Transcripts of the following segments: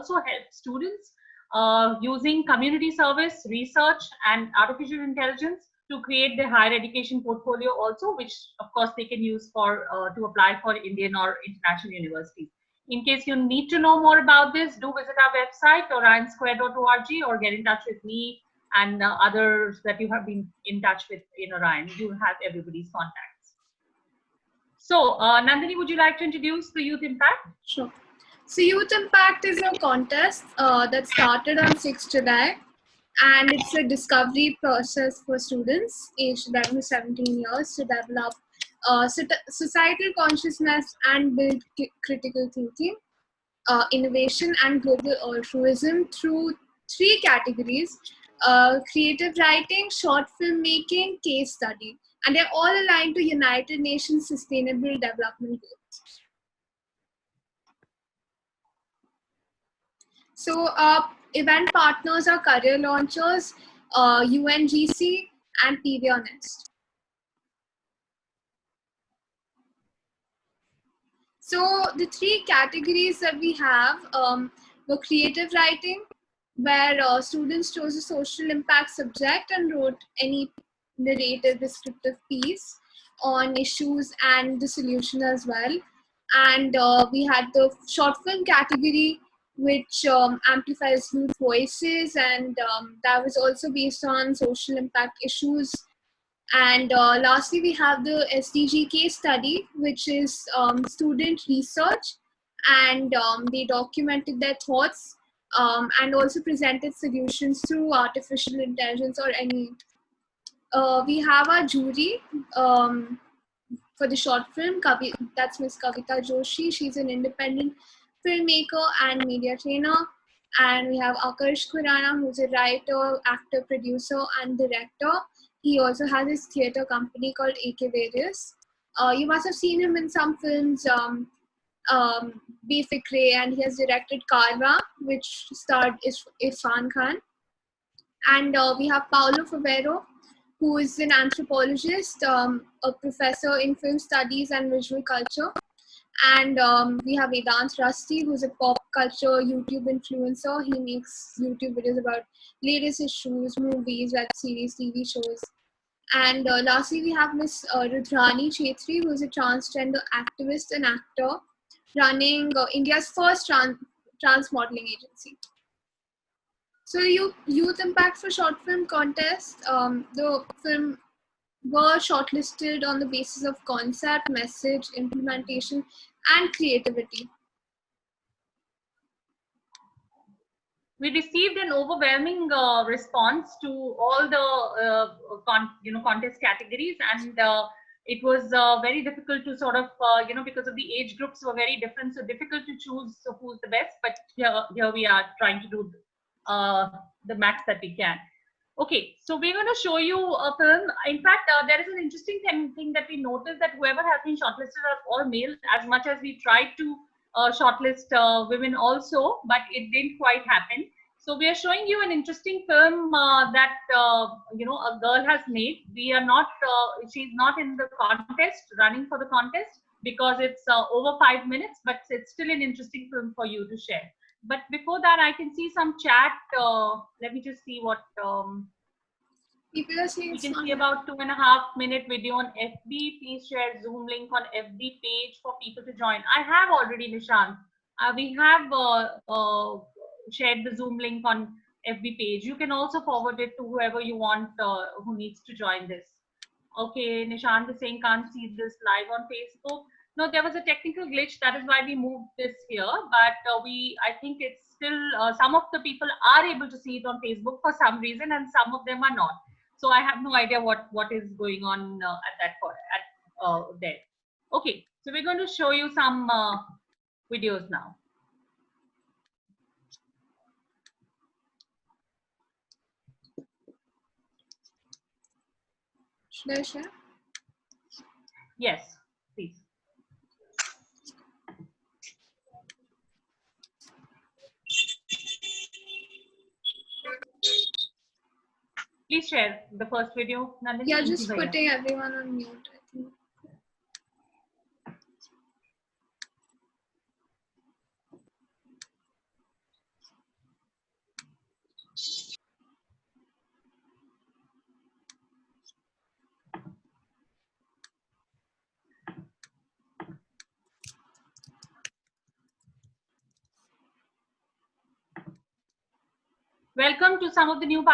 also help students using community service, research, and artificial intelligence to create their higher education portfolio also, which of course they can use for to apply for Indian or international universities. In case you need to know more about this, do visit our website orionsquare.org or get in touch with me and others that you have been in touch with in Orion. You have everybody's contacts. So, Nandini, would you like to introduce the Youth Impact? Sure. So Youth Impact is a contest that started on 6th July, and it's a discovery process for students aged 11 to 17 years to develop societal consciousness and build critical thinking, innovation, and global altruism through 3 categories: creative writing, short film making, case study, and they're all aligned to United Nations Sustainable Development Goals. So event partners are Career Launchers, UNGC, and PVONest. So the 3 categories that we have were creative writing, where students chose a social impact subject and wrote any narrative descriptive piece on issues and the solution as well. And we had the short film category, which amplifies youth voices, and that was also based on social impact issues. And lastly, we have the SDG case study, which is student research, and they documented their thoughts and also presented solutions through artificial intelligence or any. We have our jury for the short film, that's Miss Kavita Joshi. She's an independent filmmaker and media trainer. And we have Akarsh Khurana, who's a writer, actor, producer, and director. He also has his theatre company called AK Various. You must have seen him in some films, Befikre, and he has directed Karwa, which starred Irfan Khan. And we have Paulo Favero, who is an anthropologist, a professor in film studies and visual culture. And we have Vedant Rusty, who's a pop culture YouTube influencer. He makes YouTube videos about latest issues, movies, web series, TV shows. And lastly, we have Miss Rudrani Chetri, who's a transgender activist and actor running India's first trans modeling agency. So Youth Impact for Short Film Contest, the film were shortlisted on the basis of concept, message, implementation, and creativity. We received an overwhelming response to all the contest categories, and it was very difficult to sort of because of the age groups were very different, so difficult to choose who's the best. But here we are trying to do the max that we can. Okay, so we're going to show you a film. In fact, there is an interesting thing that we noticed, that whoever has been shortlisted are all male, as much as we tried to shortlist women also, but it didn't quite happen. So we are showing you an interesting film that a girl has made. We are not, she's not in the contest, running for the contest, because it's over 5 minutes, but it's still an interesting film for you to share. But before that, I can see some chat. Let me just see what people are saying. You can see about 2.5 minute video on FB. Please share Zoom link on FB page for people to join. I have already, Nishant. We have shared the Zoom link on FB page. You can also forward it to whoever you want who needs to join this. Okay, Nishant is saying can't see this live on Facebook. No, there was a technical glitch. That is why we moved this here. But I think it's still, some of the people are able to see it on Facebook for some reason, and some of them are not. So I have no idea what is going on there. Okay, so we're going to show you some videos now. Should I share? Yes, please. Please share the first video, Nandini. Yeah, just putting everyone on mute, I think. Welcome to some of the new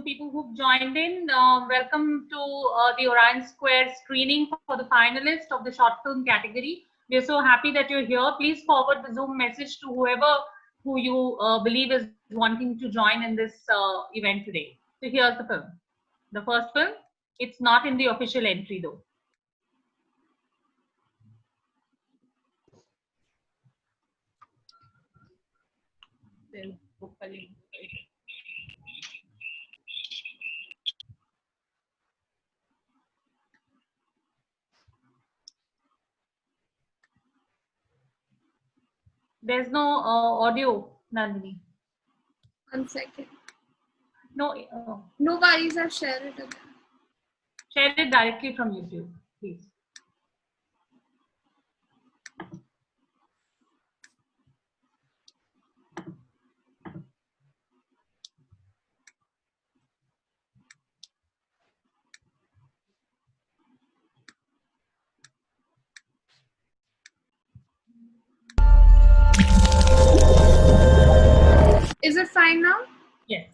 people who've joined in. Welcome to the Orion Square screening for the finalists of the short film category. We are so happy that you're here. Please forward the Zoom message to whoever who you believe is wanting to join in this event today. So here's the film. The first film. It's not in the official entry though. There's no audio, Nandini. 1 second. No. No worries, I've shared it again. Share it directly from YouTube, please. Is it fine now? Yes.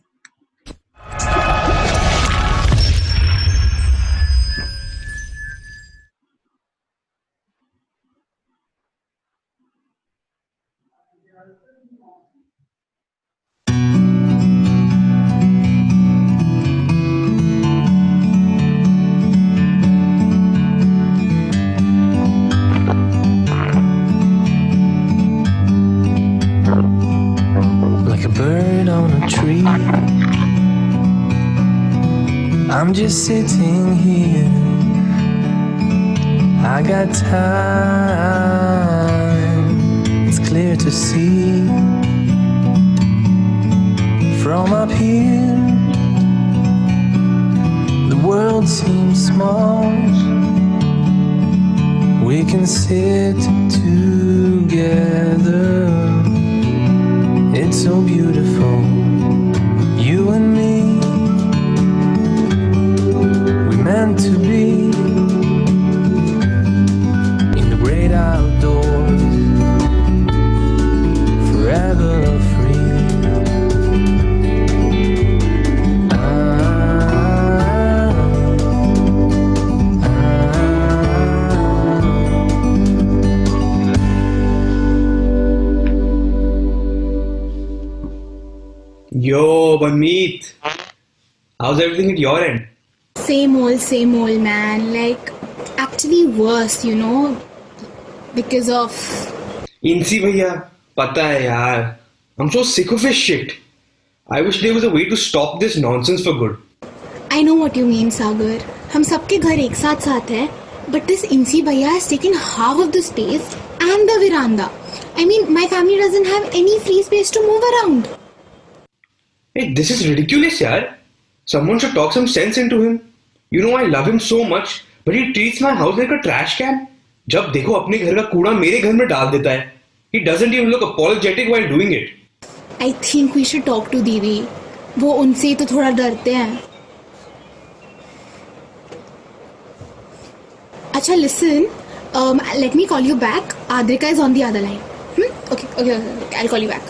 Like a bird on a tree, I'm just sitting here. I got time, it's clear to see. From up here, the world seems small. We can sit together. It's so beautiful, you and me. We meant to be in the great outdoors, forever free. Yo, Banmeet, how's everything at your end? Same old, man. Like, actually worse, you know, because of. Insi bhaiya, pata hai yaar. I'm so sick of this shit. I wish there was a way to stop this nonsense for good. I know what you mean, Sagar. हम सबके घर एक साथ साथ है, but this Insi Bhaiya has taken half of the space and the veranda. I mean, my family doesn't have any free space to move around. Hey, this is ridiculous, yaar. Someone should talk some sense into him. You know I love him so much, but he treats my house like a trash can. जब देखो अपने घर का कूड़ा मेरे घर में डाल देता है. He doesn't even look apologetic while doing it. I think we should talk to दीदी. वो उनसे तो थोड़ा डरते हैं. अच्छा, listen. Let me call you back. Adrika is on the other line. Okay. I'll call you back.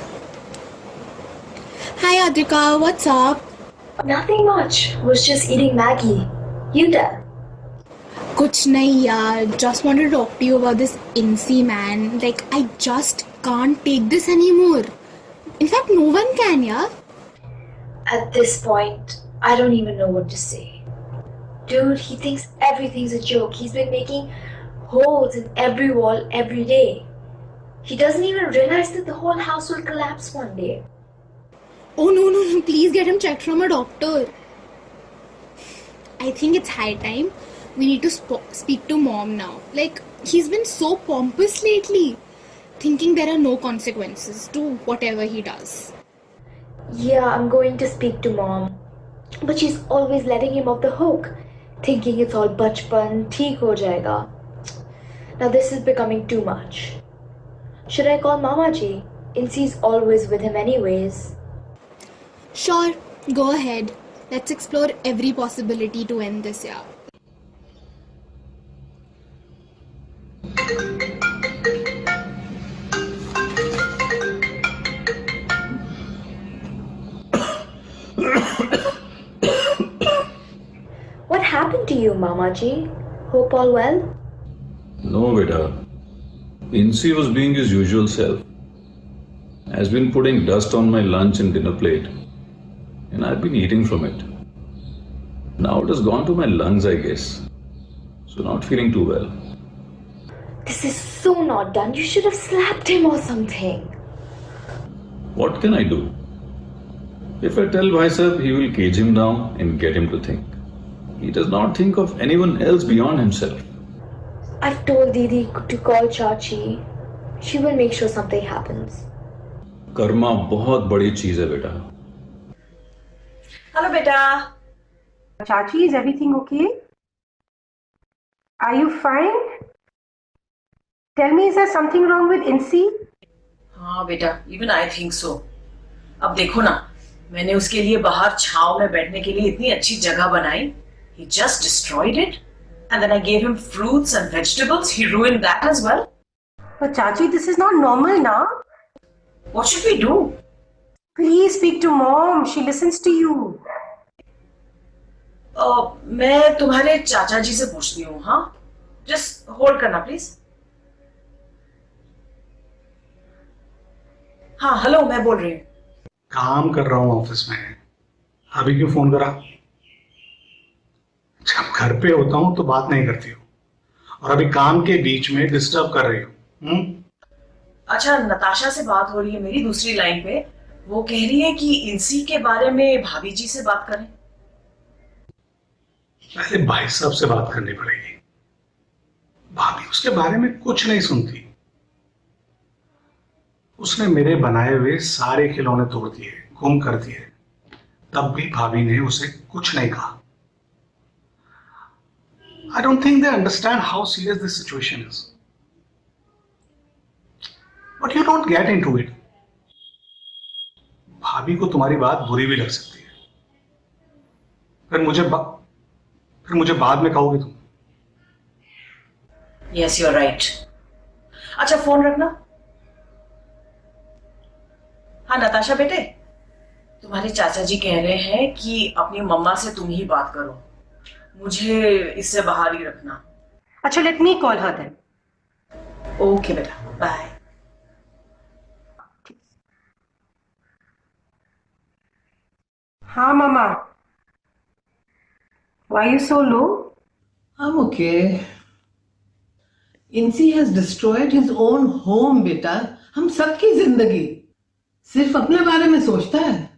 Hi Adrika, what's up? Nothing much. Was just eating Maggie. You there? कुछ नहीं यार. Just wanted to talk to you about this Insi man. Like, I just can't take this anymore. In fact, no one can, yeah. At this point, I don't even know what to say. Dude, he thinks everything's a joke. He's been making holes in every wall every day. He doesn't even realize that the whole house will collapse one day. Oh no, please get him checked from a doctor. I think it's high time. We need to speak to mom now. Like, he's been so pompous lately, thinking there are no consequences to whatever he does. Yeah, I'm going to speak to mom. But she's always letting him off the hook, thinking it's all bachpan, theek ho jayega. Now this is becoming too much. Should I call Mama Ji? Insi's always with him anyways. Sure, go ahead. Let's explore every possibility to end this, yeah. What happened to you, Mama Ji? Hope all well? No, beta. Insi was being his usual self. Has been putting dust on my lunch and dinner plate, and I've been eating from it. Now it has gone to my lungs, I guess. So not feeling too well. This is so not done. You should have slapped him or something. What can I do? If I tell Vaisab, he will cage him down and get him to think. He does not think of anyone else beyond himself. I've told Didi to call Chachi. She will make sure something happens. Karma बहुत बड़ी चीज है बेटा. Hello, beta. Chachi, is everything okay? Are you fine? Tell me, is there something wrong with Insi? हाँ बेटा, even I think so. अब देखो ना, मैंने उसके लिए बाहर छांव में बैठने के लिए इतनी अच्छी जगह बनाई. He just destroyed it. And then I gave him fruits and vegetables. He ruined that as well. But Chachi, this is not normal now. What should we do? Please speak to mom. She listens to you. मैं तुम्हारे चाचा जी से पूछती हूँ. हाँ, just hold करना please. हाँ, hello, मैं बोल रही हूँ. काम कर रहा हूँ ऑफिस में. अभी क्यों फोन करा? जब घर पे होता हूँ तो बात नहीं करती हो, और अभी काम के बीच में डिस्टर्ब कर रही हो. अच्छा, नताशा से बात हो रही है मेरी दूसरी लाइन पे. वो कह रही है कि इंसी के बारे में भाभी जी से बात करें. पहले भाई साहब से बात करनी पड़ेगी. भाभी उसके बारे में कुछ नहीं सुनती. उसने मेरे बनाए हुए सारे खिलौने तोड़ दिए, गुम कर दिए, तब भी भाभी ने उसे कुछ नहीं कहा. I don't think they understand how serious this situation is. But you don't get into it. भाभी को तुम्हारी बात बुरी भी लग सकती है. फिर मुझे बाद में कहोगे तुम. Yes, you're right. अच्छा, फोन रखना. हाँ नताशा बेटे, तुम्हारे चाचा जी कह रहे हैं कि अपनी मम्मा से तुम ही बात करो. मुझे इससे बाहर ही रखना. अच्छा, let me call her then. Okay बेटा, बाय. हाँ mama. Why are you so low? I'm okay. Insi has destroyed his own home, बेटा. हम सबकी जिंदगी. सिर्फ अपने बारे में सोचता है.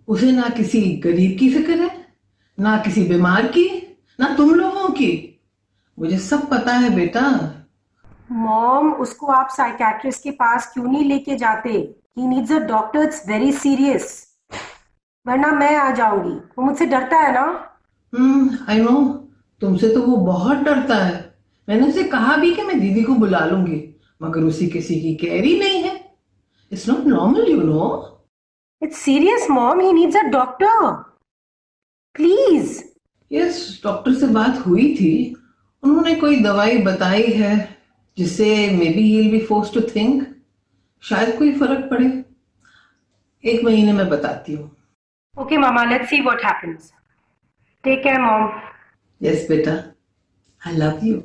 उसे ना किसी गरीब की फिक्र है, ना किसी बीमार की, ना तुम लोगों की. मुझे सब पता है बेटा. मॉम, उसको आप साइकेट्रिस्ट के पास क्यों नहीं लेके जाते? He needs a doctor. It's very serious. वरना मैं आ जाऊंगी. वो मुझसे डरता है ना. I know. तुमसे तो वो बहुत डरता है. मैंने उसे कहा भी कि मैं दीदी को बुला लूंगी, मगर उसी किसी की कैरी नहीं है. It's not normal, you know. It's serious, mom. He needs a doctor. Please. Yes, doctor से बात हुई थी. उन्होंने कोई दवाई बताई है जिससे may be he'll be forced to think. शायद कोई फर्क पड़े. 1 महीने में बताती हूँ. Okay, mama. Let's see what happens. Take care, mom. Yes, बेटा. I love you.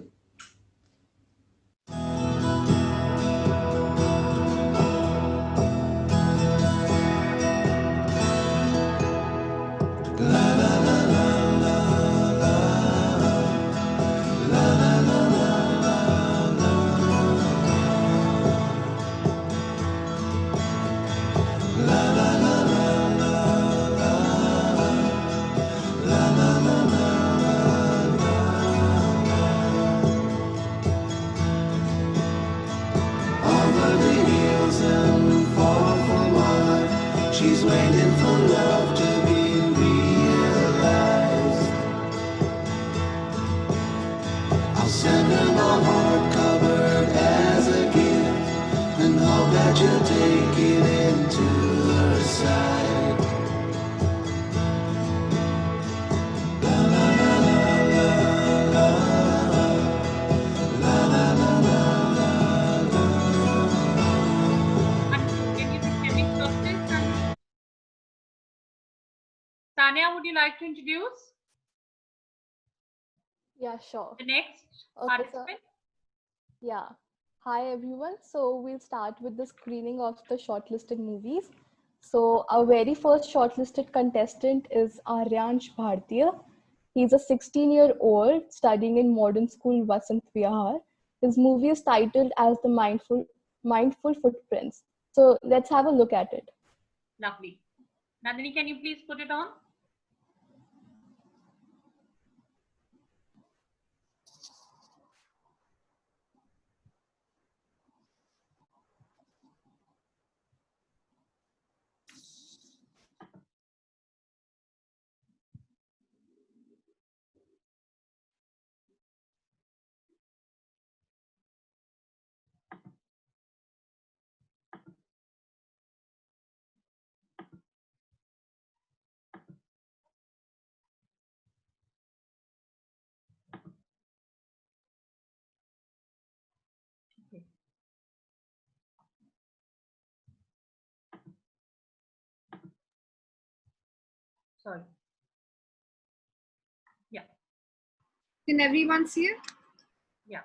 She's waiting for love to be realized. I'll send her my heart covered as a gift, and hope that you'll take it into her side. Tanya, would you like to introduce Yeah, sure. the next Okay, so participant? yeah. Hi everyone. So we'll start with the screening of the shortlisted movies. So our very first shortlisted contestant is Aryansh Bhartiya. He's a 16-year-old studying in modern school Vasant Vihar. His movie is titled as The Mindful Footprints. So let's have a look at it. Lovely. Nandini, can you please put it on? Okay. Sorry. Yeah. Can everyone see it? Yeah.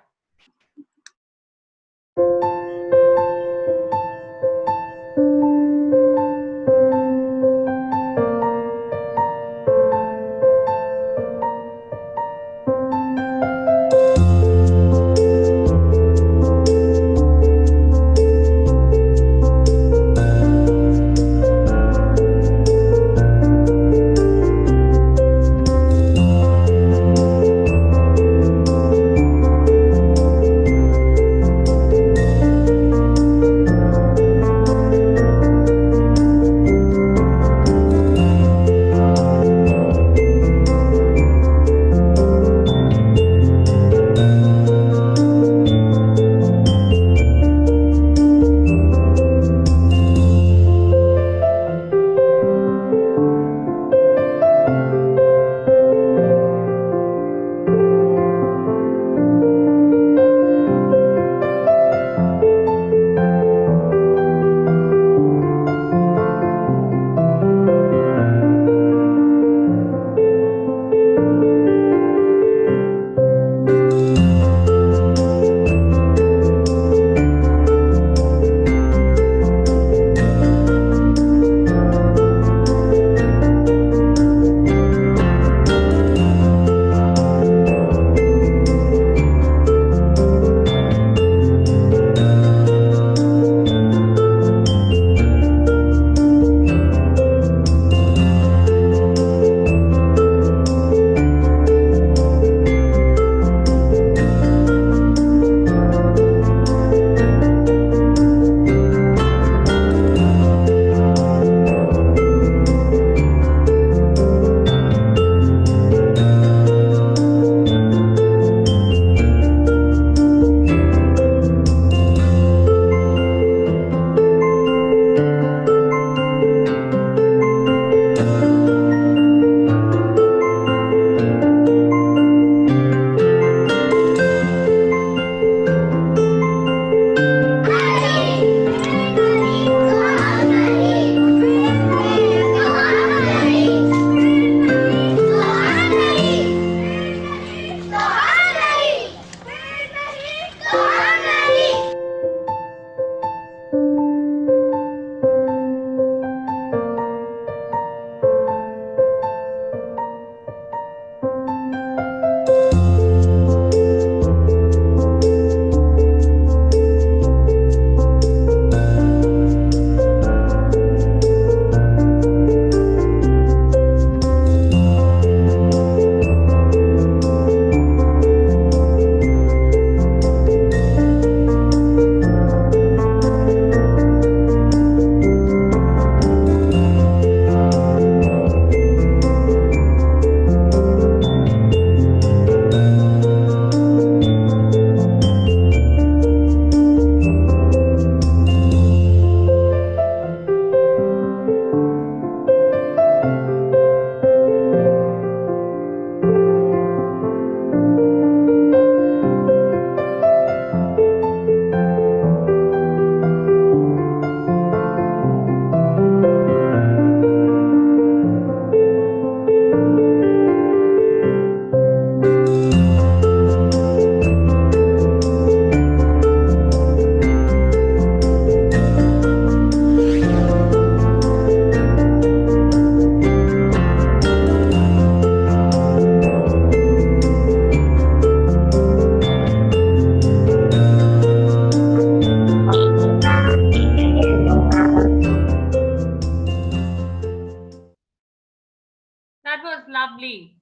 was lovely.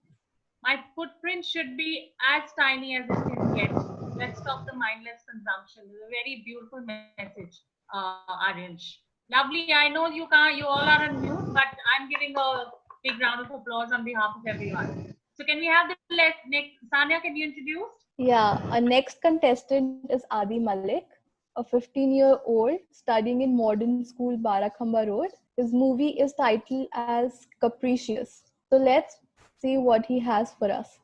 My footprint should be as tiny as it can get. Let's stop the mindless consumption. It's a very beautiful message, Aryansh. Lovely. I know you can't. You all are on mute, but I'm giving a big round of applause on behalf of everyone. So can we have the next? Sanya, can you introduce? Yeah, our next contestant is Adi Malik, a 15-year-old studying in modern school Barakhamba Road. His movie is titled as Capricious. So let's see what he has for us.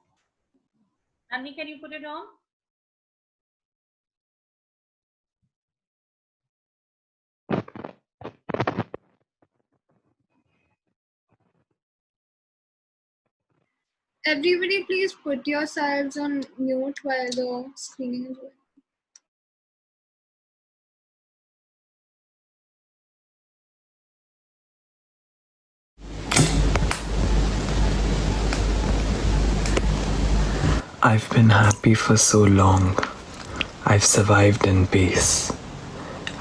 Annie, can you put it on? Everybody, please put yourselves on mute while the screening is going. I've been happy for so long. I've survived in peace.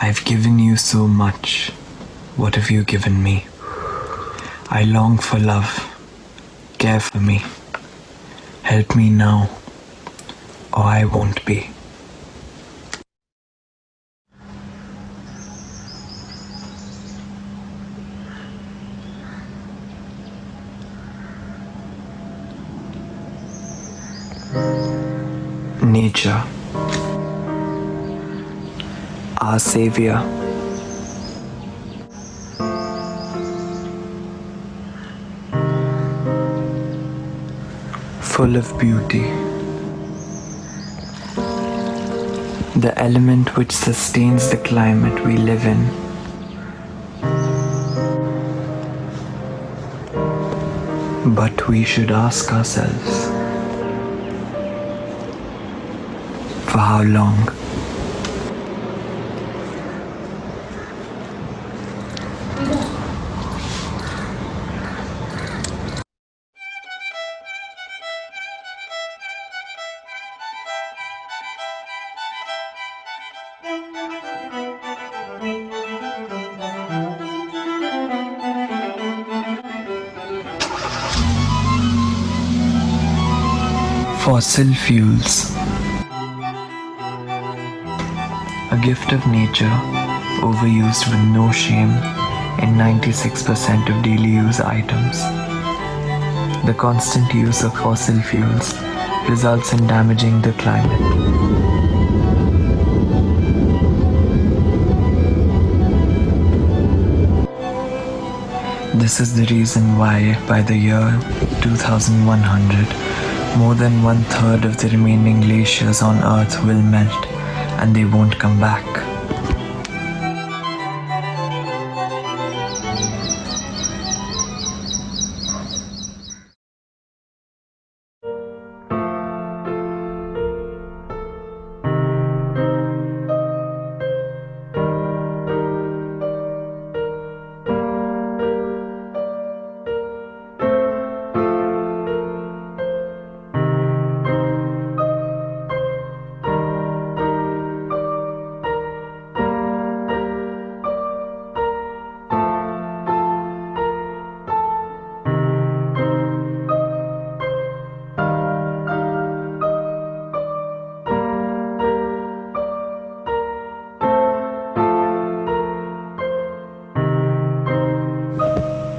I've given you so much. What have you given me? I long for love. Care for me. Help me now, or I won't be. Nature, our savior. Full of beauty. The element which sustains the climate we live in. But we should ask ourselves, for how long? Fossil fuels. A gift of nature, overused with no shame in 96% of daily use items. The constant use of fossil fuels results in damaging the climate. This is the reason why, by the year 2100, more than 1/3 of the remaining glaciers on Earth will melt, and they won't come back.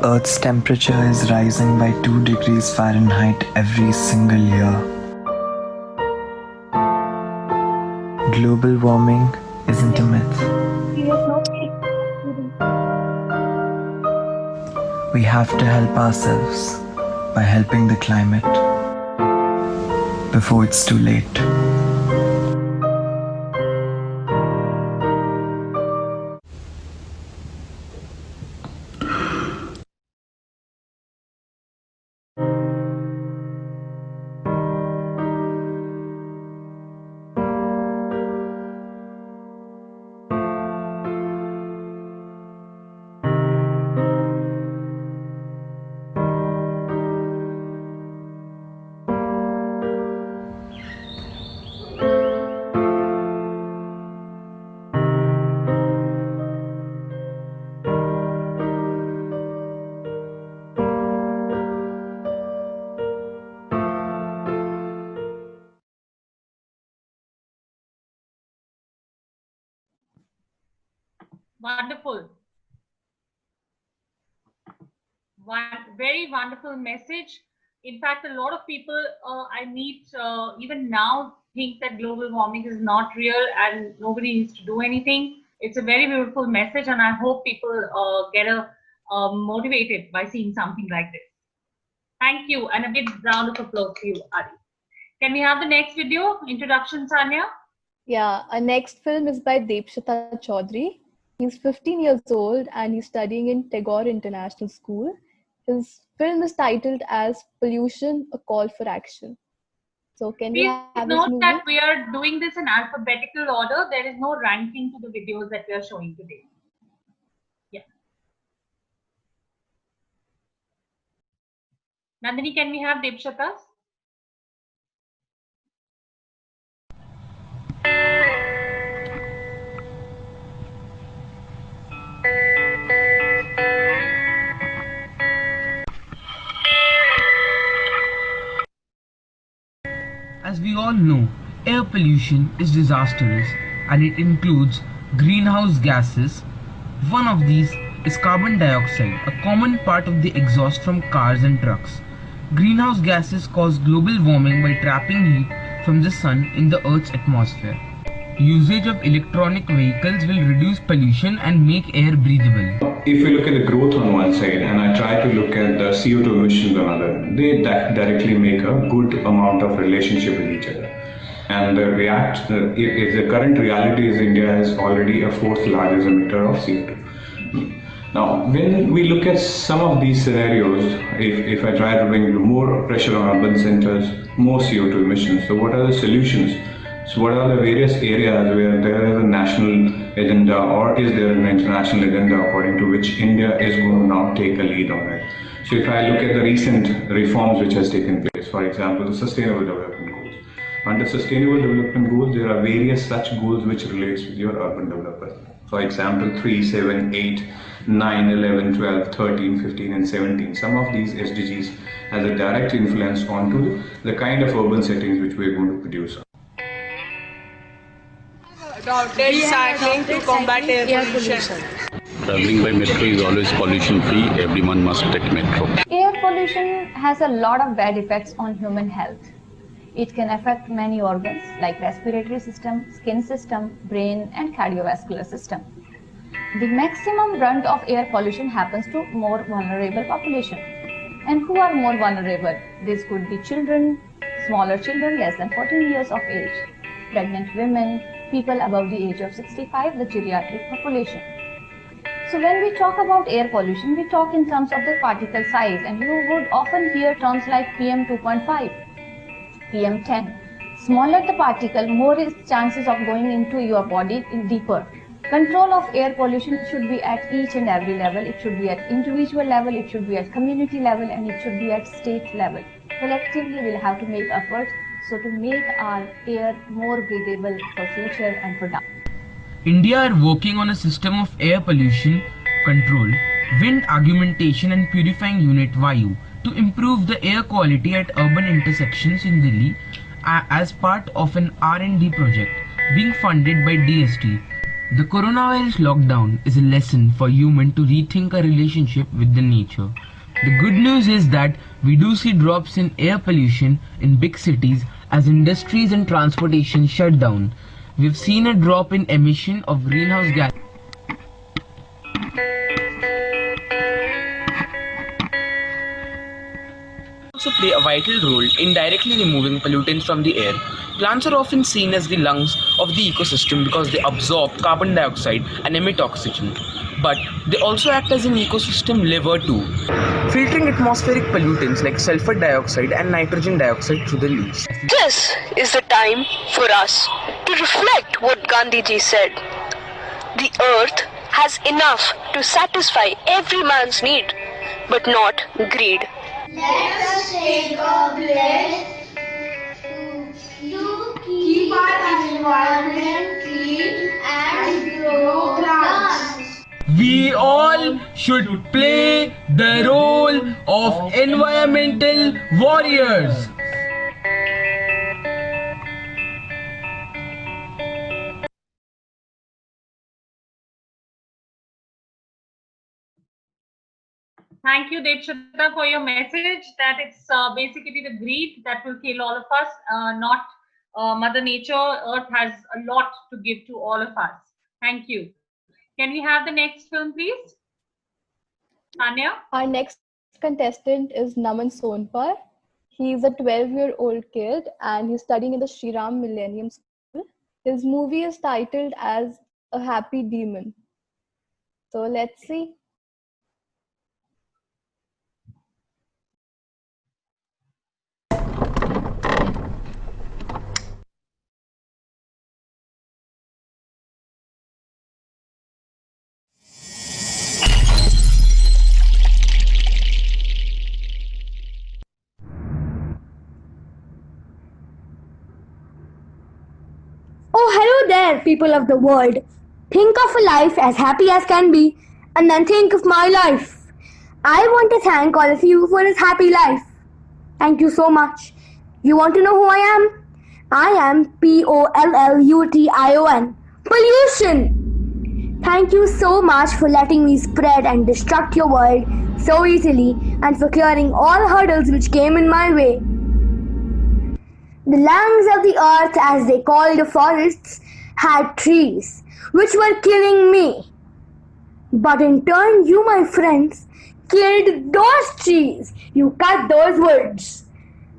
Earth's temperature is rising by 2 degrees Fahrenheit every single year. Global warming isn't a myth. We have to help ourselves by helping the climate before it's too late. Wonderful. One very wonderful message. In fact, a lot of people I meet even now think that global warming is not real and nobody needs to do anything. It's a very beautiful message, and I hope people get motivated by seeing something like this. Thank you, and a big round of applause to you, Adi. Can we have the next video? Introduction, Sanya. Yeah, our next film is by Debshita Chaudhary. He's 15 years old and he's studying in Tagore International School. His film is titled as Pollution, A Call for Action. So can we Please have this note movie? that we are doing this in alphabetical order. There is no ranking to the videos that we are showing today. Yeah. Nandini, can we have Debshita's? As we all know, air pollution is disastrous and it includes greenhouse gases. One of these is carbon dioxide, a common part of the exhaust from cars and trucks. Greenhouse gases cause global warming by trapping heat from the sun in the Earth's atmosphere. Usage of electronic vehicles will reduce pollution and make air breathable. If we look at the growth on one side and I try to look at the CO2 emissions on another, they directly make a good amount of relationship with each other. And if the current reality is India is already a fourth largest emitter of CO2. Now, when we look at some of these scenarios, if I try to bring more pressure on urban centers, more CO2 emissions, so what are the solutions? So what are the various areas where there is a national agenda or is there an international agenda according to which India is going to now take a lead on it? So if I look at the recent reforms which has taken place, for example, the Sustainable Development Goals. Under Sustainable Development Goals, there are various such goals which relates with your urban development. For example, 3, 7, 8, 9, 11, 12, 13, 15 and 17. Some of these SDGs has a direct influence onto the kind of urban settings which we are going to produce. Adopted cycling to combat air pollution. Traveling by metro is always pollution free. Everyone must take metro. Air pollution has a lot of bad effects on human health. It can affect many organs like respiratory system, skin system, brain and cardiovascular system. The maximum brunt of air pollution happens to more vulnerable population. And who are more vulnerable? This could be children, smaller children less than 14 years of age, pregnant women, people above the age of 65, the geriatric population. So when we talk about air pollution, we talk in terms of the particle size, and you would often hear terms like PM2.5, PM10. Smaller the particle, more is chances of going into your body deeper. Control of air pollution should be at each and every level. It should be at individual level, it should be at community level, and it should be at state level. Collectively, we'll have to make efforts so to make our air more breathable for future and for now. India are working on a system of air pollution control, wind augmentation and purifying unit Vayu to improve the air quality at urban intersections in Delhi as part of an R&D project being funded by DST. The coronavirus lockdown is a lesson for humans to rethink a relationship with the nature. The good news is that we do see drops in air pollution in big cities as industries and transportation shut down. We've seen a drop in emission of greenhouse gas. Also play a vital role in directly removing pollutants from the air. Plants are often seen as the lungs of the ecosystem because they absorb carbon dioxide and emit oxygen. But they also act as an ecosystem liver too, filtering atmospheric pollutants like sulfur dioxide and nitrogen dioxide through the leaves. This is the time for us to reflect what Gandhiji said. The earth has enough to satisfy every man's need, but not greed. Let us take a pledge to keep our environment clean and grow plants. We all should play the role of environmental warriors. Thank you, Dekshita, for your message that it's basically the greed that will kill all of us, not Mother Nature. Earth has a lot to give to all of us. Thank you. Can we have the next film, please? Tanya? Our next contestant is Naman Sonpar. He's a 12-year-old kid and he's studying in the Shriram Millennium School. His movie is titled as A Happy Demon. So let's see. Oh, hello there, people of the world. Think of a life as happy as can be, and then think of my life. I want to thank all of you for this happy life. Thank you so much. You want to know who I am? I am Pollution. Pollution! Thank you so much for letting me spread and destruct your world so easily and for clearing all hurdles which came in my way. The lungs of the earth, as they call the forests, had trees, which were killing me. But in turn, you, my friends, killed those trees. You cut those woods.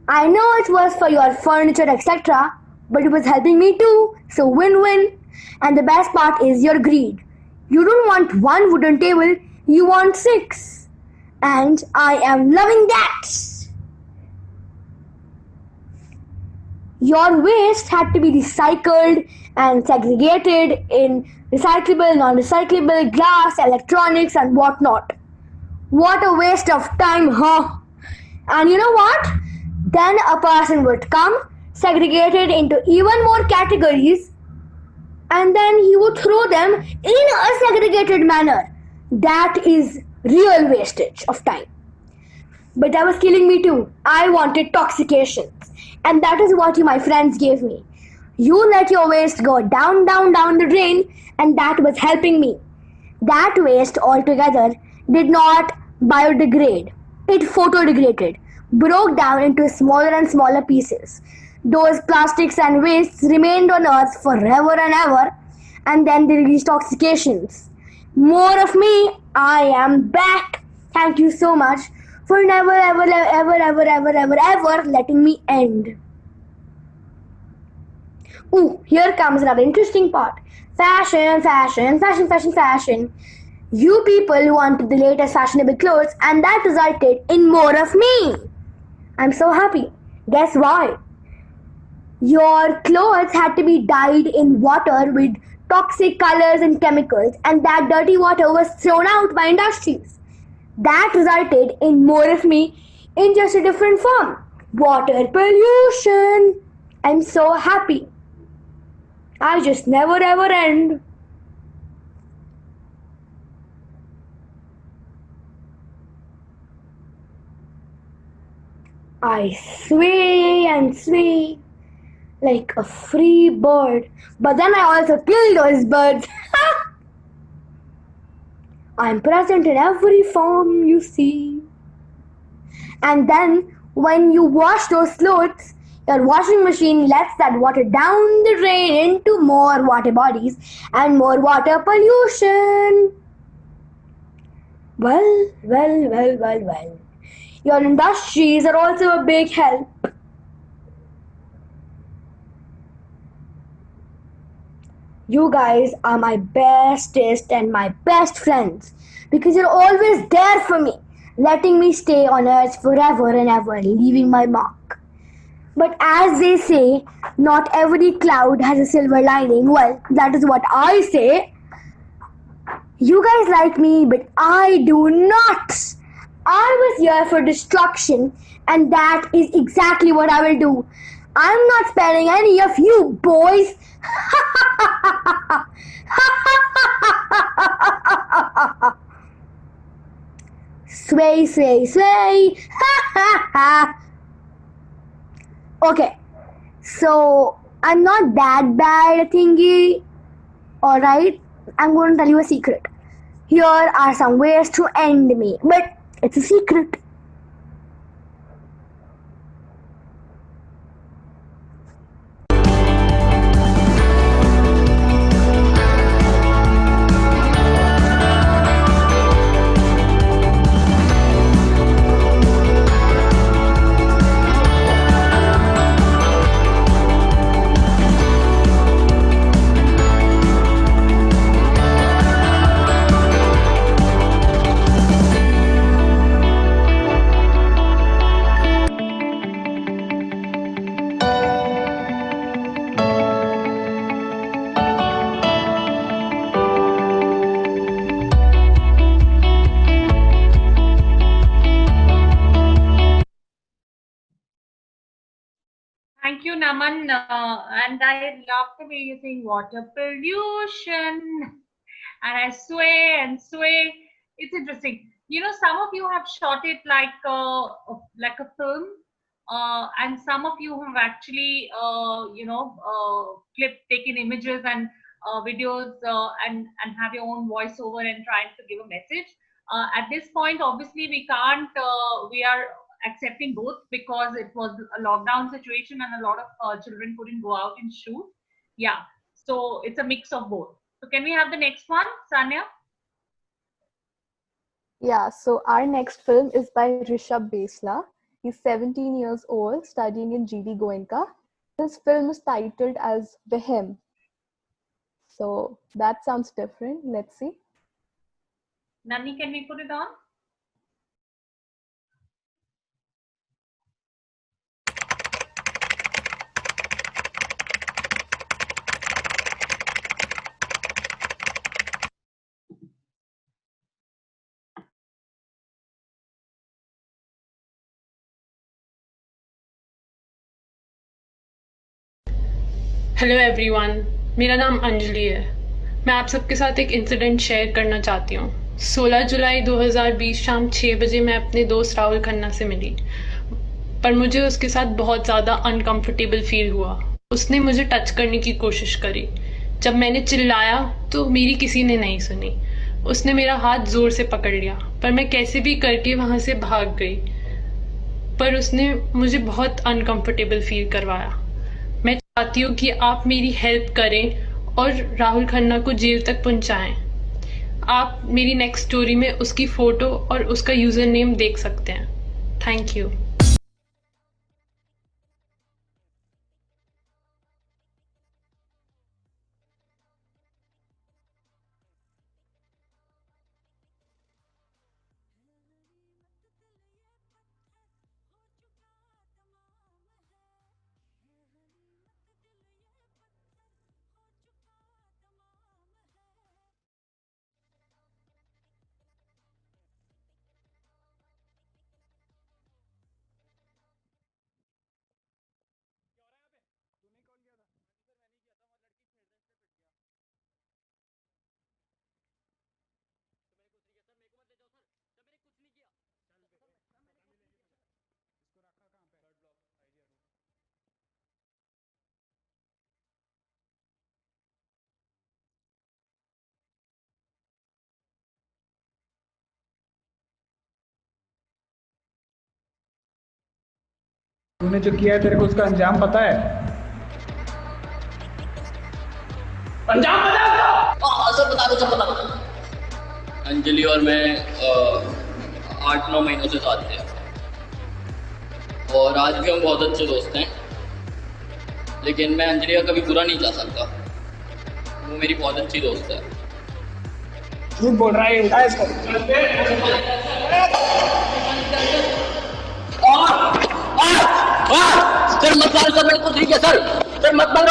I know it was for your furniture, etc., but it was helping me too, so win-win. And the best part is your greed. You don't want one wooden table, you want 6. And I am loving that. Your waste had to be recycled and segregated in recyclable, non-recyclable, glass, electronics and whatnot. What a waste of time, huh? And you know what? Then a person would come, segregated into even more categories, and then he would throw them in a segregated manner. That is real wastage of time. But that was killing me too. I wanted toxications. And that is what you, my friends, gave me. You let your waste go down the drain, and that was helping me. That waste altogether did not biodegrade. It photodegraded, broke down into smaller and smaller pieces. Those plastics and wastes remained on Earth forever and ever, and then they released toxications. More of me, I am back. Thank you so much for never ever letting me end. Ooh, here comes another interesting part. Fashion. You people wanted the latest fashionable clothes, and that resulted in more of me. I'm so happy. Guess why? Your clothes had to be dyed in water with toxic colors and chemicals, and that dirty water was thrown out by industries. That resulted in more of me in just a different form. Water pollution. I'm so happy. I just never ever end. I sway and sway like a free bird, but then I also kill those birds. I'm present in every form you see. And then when you wash those clothes, your washing machine lets that water down the drain into more water bodies and more water pollution. Well. Your industries are also a big help. You guys are my bestest and my best friends because you're always there for me, letting me stay on Earth forever and ever, leaving my mark. But as they say, not every cloud has a silver lining. Well, that is what I say. You guys like me, but I do not. I was here for destruction, and that is exactly what I will do. I'm not sparing any of you boys. Sway. Okay, so I'm not that bad at thingy. Alright, I'm going to tell you a secret. Here are some ways to end me. But It's a secret. Thank you, Naman. And I love the way you saying water pollution. And I sway and sway. It's interesting. You know, some of you have shot it like a film, and some of you have actually, taken images and videos and have your own voiceover and trying to give a message. At this point, obviously, we can't. We are accepting both because it was a lockdown situation and a lot of children couldn't go out and shoot. Yeah, so it's a mix of both. So can we have the next one, Sanya? Yeah, so our next film is by Rishabh Besla. He's 17 years old, studying in GD Goenka. This film is titled as Vehem. So that sounds different. Let's see. Nani, can we put it on? Hello everyone, मेरा नाम अंजलि है। मैं आप सबके साथ एक incident share करना चाहती हूँ। 16 जुलाई 2020 शाम 6 बजे मैं अपने दोस्त राहुल खन्ना से मिली, पर मुझे उसके साथ बहुत ज़्यादा अनकंफर्टेबल फील हुआ। उसने मुझे टच करने की कोशिश करी। जब मैंने चिल्लाया तो मेरी किसी ने नहीं सुनी। उसने मेरा हाथ ज़ोर से पकड़ लिया, पर मैं कैसे भी करके वहाँ से भाग गई, पर उसने मुझे बहुत अनकंफर्टेबल फील करवाया। मैं चाहती हूँ कि आप मेरी हेल्प करें और राहुल खन्ना को जेल तक पहुँचाएं। आप मेरी नेक्स्ट स्टोरी में उसकी फ़ोटो और उसका यूज़र नेम देख सकते हैं। Thank you. तूने जो किया है तेरे को उसका अंजाम पता है? अंजाम पता है उसका? हाँ सर, बता दो सर, बता दो। अंजलि और मैं 8-9 महीनों से साथ थे और आज भी हम बहुत अच्छे दोस्त हैं, लेकिन मैं अंजलि का कभी बुरा नहीं चाह सकता। वो मेरी बहुत अच्छी दोस्त है। झूठ बोल रहा है, उठा इसको। सर मत मारो सर, मेरे को ठीक है सर, सर मत मारो।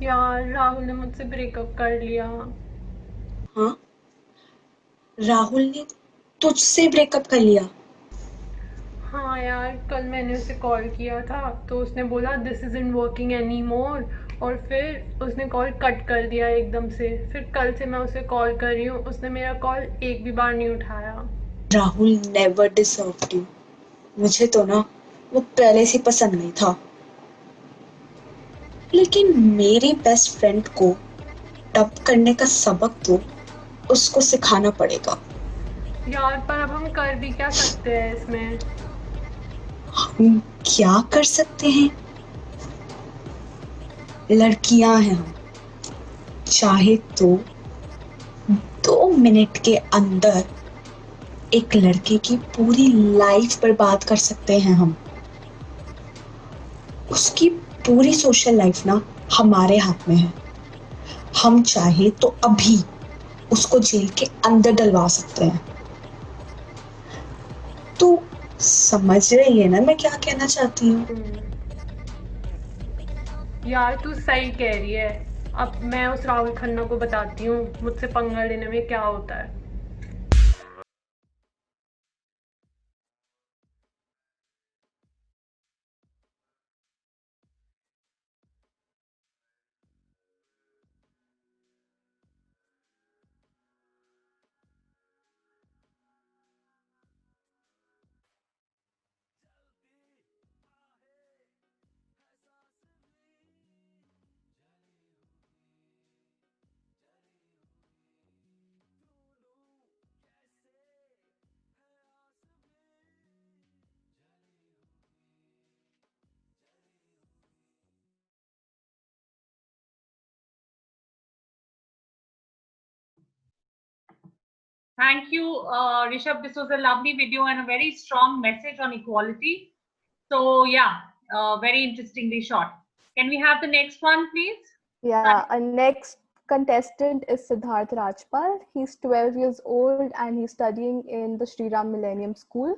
यार राहुल ने मुझसे ब्रेकअप कर लिया। हाँ, राहुल ने तुझसे ब्रेकअप कर लिया? हाँ यार, कल मैंने उसे कॉल किया था तो उसने बोला this isn't working any more, और फिर उसने कॉल कट कर दिया एकदम से। फिर कल से मैं उसे कॉल कर रही हूँ, उसने मेरा कॉल एक भी बार नहीं उठाया। Rahul never deserved you. मुझे तो ना वो पहले से पसंद नहीं था, लेकिन मेरी बेस्ट फ्रेंड को टब करने का सबक तो उसको सिखाना पड़ेगा। यार पर अब हम कर भी क्या सकते हैं इसमें? हम क्या कर सकते हैं? लड़कियां हैं हम, चाहे तो 2 मिनट के अंदर एक लड़के की पूरी लाइफ बर्बाद कर सकते हैं हम। उसकी पूरी सोशल लाइफ ना हमारे हाथ में है। हम चाहे तो अभी उसको जेल के अंदर डलवा सकते हैं। तो समझ रही है ना मैं क्या कहना चाहती हूँ? यार तू सही कह रही है। अब मैं उस राहुल खन्ना को बताती हूँ मुझसे पंगा लेने में क्या होता है। Thank you, Rishabh. This was a lovely video and a very strong message on equality. So yeah, very interestingly shot. Can we have the next one, please? Yeah, our next contestant is Siddharth Rajpal. He's 12 years old and he's studying in the Sri Ram Millennium School.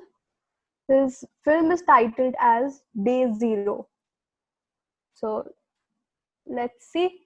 His film is titled as Day Zero. So let's see.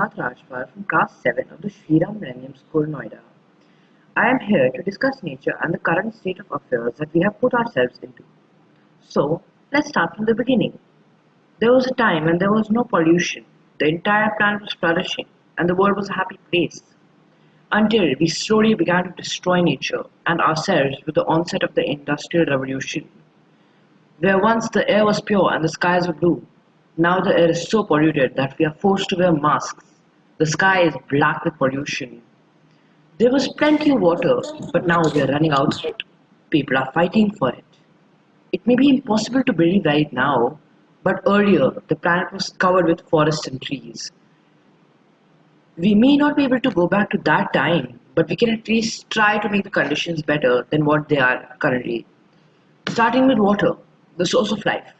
Siddharth Rajpal from class 7 of the Shriram Millennium School, Noida. I am here to discuss nature and the current state of affairs that we have put ourselves into. So, let's start from the beginning. There was a time when there was no pollution, the entire planet was flourishing, and the world was a happy place. Until we slowly began to destroy nature and ourselves with the onset of the Industrial Revolution. Where once the air was pure and the skies were blue, now the air is so polluted that we are forced to wear masks. The sky is black with pollution. There was plenty of water, but now we are running out of it. People are fighting for it. It may be impossible to believe right now, but earlier the planet was covered with forests and trees. We may not be able to go back to that time, but we can at least try to make the conditions better than what they are currently. Starting with water, the source of life.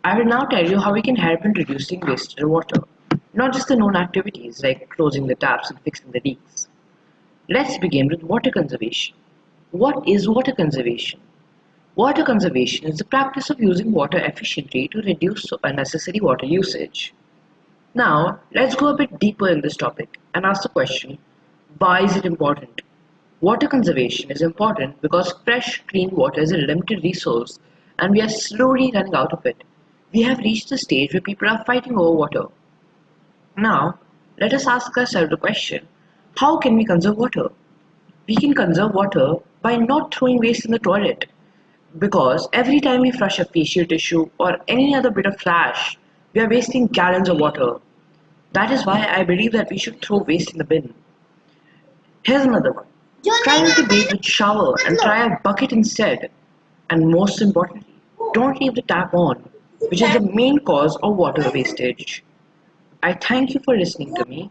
I will now tell you how we can help in reducing wasted water, not just the known activities like closing the taps and fixing the leaks. Let's begin with water conservation. What is water conservation? Water conservation is the practice of using water efficiently to reduce unnecessary water usage. Now, let's go a bit deeper in this topic and ask the question, why is it important? Water conservation is important because fresh, clean water is a limited resource and we are slowly running out of it. We have reached a stage where people are fighting over water. Now, let us ask ourselves the question, how can we conserve water? We can conserve water by not throwing waste in the toilet. Because every time we flush a facial tissue or any other bit of trash, we are wasting gallons of water. That is why I believe that we should throw waste in the bin. Here's another one. Try not to bathe with shower and try a bucket instead. And most importantly, don't leave the tap on, which is the main cause of water wastage. I thank you for listening to me.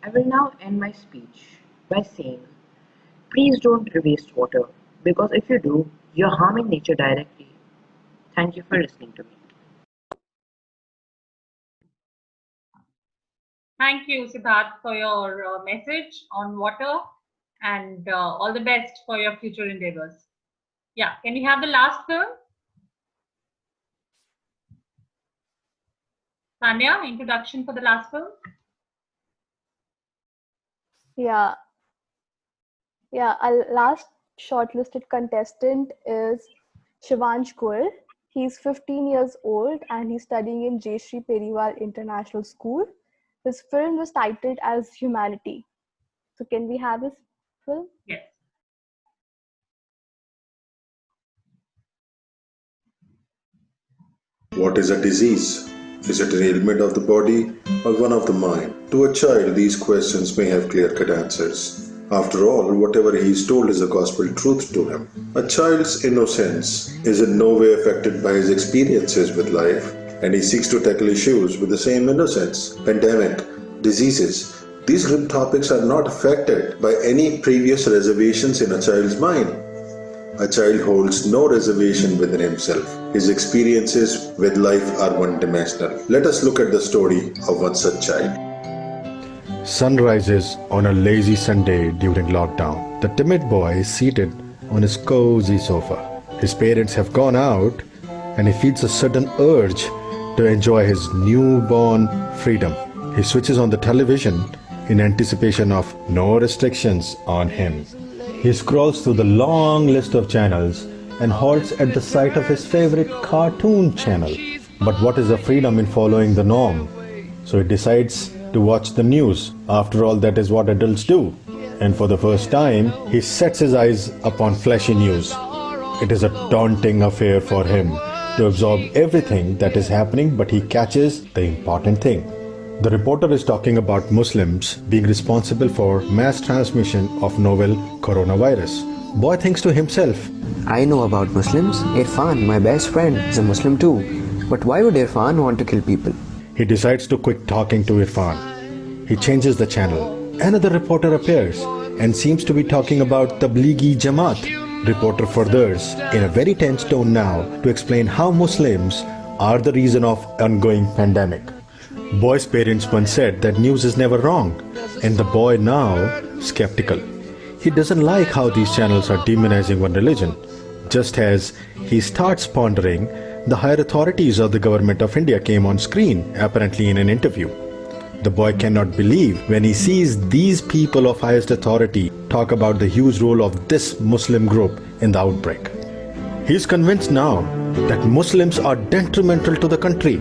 I will now end my speech by saying, please don't waste water, because if you do, you're harming nature directly. Thank you for listening to me. Thank you, Siddharth, for your message on water and all the best for your future endeavors. Yeah, can we have the last film? Tanya, introduction for the last film? Yeah. Our last shortlisted contestant is Shivansh Goel. He's 15 years old and he's studying in Jayashree Periwal International School. His film was titled as Humanity. So can we have his film? Yes. What is a disease? Is it an ailment of the body or one of the mind? To a child, these questions may have clear-cut answers. After all, whatever he is told is a gospel truth to him. A child's innocence is in no way affected by his experiences with life, and he seeks to tackle issues with the same innocence. Pandemic, diseases, these grim topics are not affected by any previous reservations in a child's mind. A child holds no reservation within himself. His experiences with life are one-dimensional. Let us look at the story of one such child. Sun rises on a lazy Sunday during lockdown. The timid boy is seated on his cozy sofa. His parents have gone out and he feels a sudden urge to enjoy his newborn freedom. He switches on the television in anticipation of no restrictions on him. He scrolls through the long list of channels and halts at the sight of his favorite cartoon channel. But what is the freedom in following the norm? So he decides to watch the news. After all, that is what adults do. And for the first time, he sets his eyes upon flashy news. It is a daunting affair for him to absorb everything that is happening, but he catches the important thing. The reporter is talking about Muslims being responsible for mass transmission of novel coronavirus. Boy thinks to himself, I know about Muslims. Irfan, my best friend, is a Muslim too. But why would Irfan want to kill people? He decides to quit talking to Irfan. He changes the channel. Another reporter appears and seems to be talking about Tablighi Jamaat. Reporter furthers in a very tense tone now to explain how Muslims are the reason of ongoing pandemic. Boy's parents once said that news is never wrong, and the boy now skeptical. He doesn't like how these channels are demonizing one religion. Just as he starts pondering, the higher authorities of the government of India came on screen, apparently in an interview. The boy cannot believe when he sees these people of highest authority talk about the huge role of this Muslim group in the outbreak. He is convinced now that Muslims are detrimental to the country.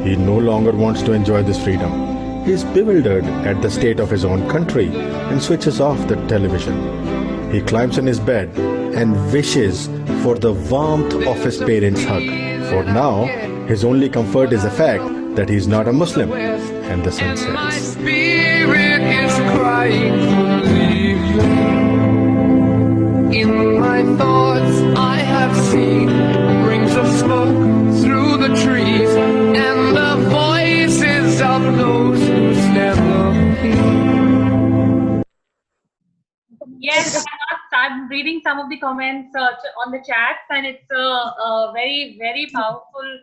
He no longer wants to enjoy this freedom. He is bewildered at the state of his own country and switches off the television. He climbs in his bed and wishes for the warmth of his parents' hug. For now, his only comfort is the fact that he is not a Muslim. And the sun sets. Spirit is crying to leave you. In my thoughts I have seen rings of smoke through the trees and the voices of those who's never been. Yes, I'm reading some of the comments on the chats, and it's a very, very powerful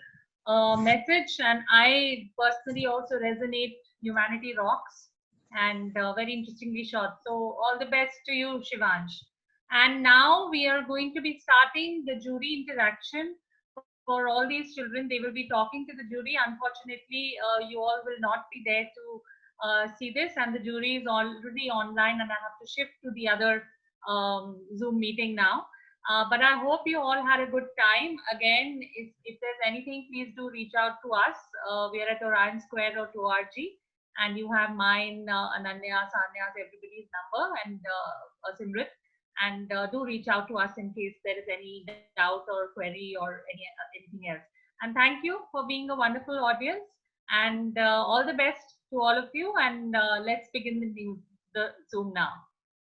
message, and I personally also resonate. Humanity rocks, and very interestingly shot. So all the best to you, Shivansh. And now we are going to be starting the jury interaction for all these children. They will be talking to the jury. Unfortunately, you all will not be there to see this, and the jury is already online, and I have to shift to the other Zoom meeting now. But I hope you all had a good time. Again, if there's anything, please do reach out to us. We are at orionsquare.org, and you have mine, Ananya, Sanya's, everybody's number, and Simrit. And do reach out to us in case there is any doubt or query or anything else. And thank you for being a wonderful audience, and all the best to all of you. And let's begin the Zoom now.